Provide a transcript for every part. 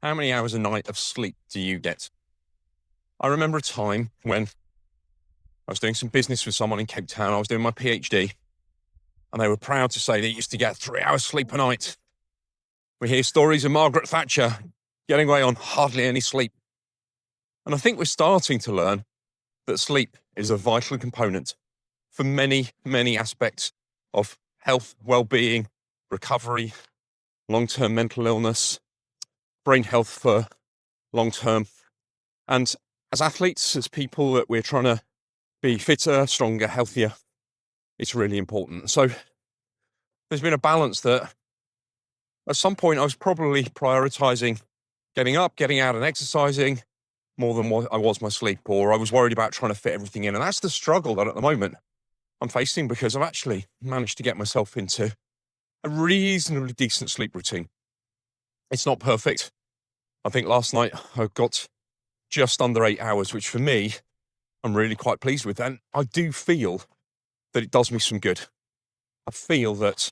How many hours a night of sleep do you get? I remember a time when I was doing some business with someone in Cape Town. I was doing my PhD, and they were proud to say they used to get 3 hours sleep a night. We hear stories of Margaret Thatcher getting away on hardly any sleep. And I think we're starting to learn that sleep is a vital component for many, many aspects of health, well-being, recovery, long-term mental illness, brain health for long-term. And as athletes, as people that we're trying to be fitter, stronger, healthier, it's really important. So there's been a balance that at some point I was probably prioritizing getting up, getting out and exercising more than what I was my sleep, or I was worried about trying to fit everything in. And that's the struggle that at the moment I'm facing, because I've actually managed to get myself into a reasonably decent sleep routine. It's not perfect. I think last night I got just under 8 hours, which for me, I'm really quite pleased with. And I do feel that it does me some good. I feel that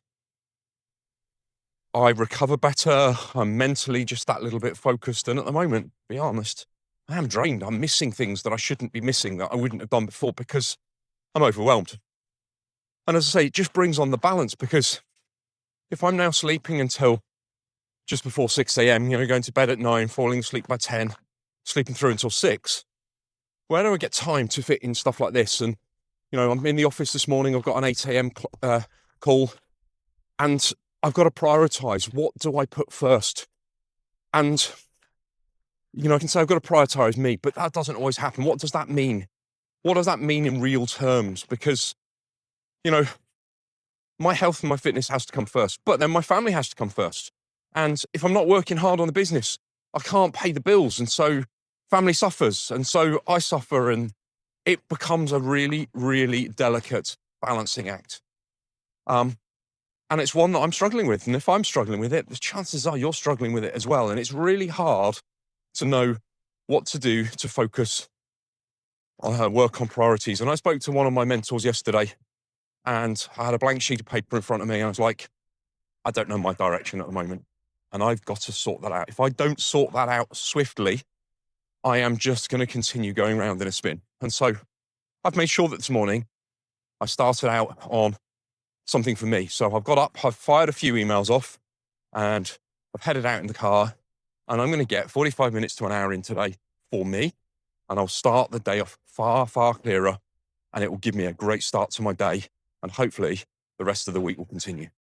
I recover better. I'm mentally just that little bit focused. And at the moment, to be honest, I am drained. I'm missing things that I shouldn't be missing, that I wouldn't have done before, because I'm overwhelmed. And as I say, it just brings on the balance, because if I'm now sleeping until just before 6 a.m., going to bed at 9, falling asleep by 10, sleeping through until 6, where do I get time to fit in stuff like this? And, I'm in the office this morning, I've got an 8 a.m. Call, and I've got to prioritize. What do I put first? And, I can say I've got to prioritize me, but that doesn't always happen. What does that mean? What does that mean in real terms? Because, my health and my fitness has to come first, but then my family has to come first. And if I'm not working hard on the business, I can't pay the bills. And so family suffers, and so I suffer, and it becomes a really, really delicate balancing act. And it's one that I'm struggling with. And if I'm struggling with it, the chances are you're struggling with it as well. And it's really hard to know what to do to focus, work on priorities. And I spoke to one of my mentors yesterday, and I had a blank sheet of paper in front of me, and I was like, I don't know my direction at the moment, and I've got to sort that out. If I don't sort that out swiftly, I am just going to continue going round in a spin. And so I've made sure that this morning I started out on something for me. So I've got up, I've fired a few emails off, and I've headed out in the car, and I'm going to get 45 minutes to an hour in today for me, and I'll start the day off far, far clearer, and it will give me a great start to my day, and hopefully the rest of the week will continue.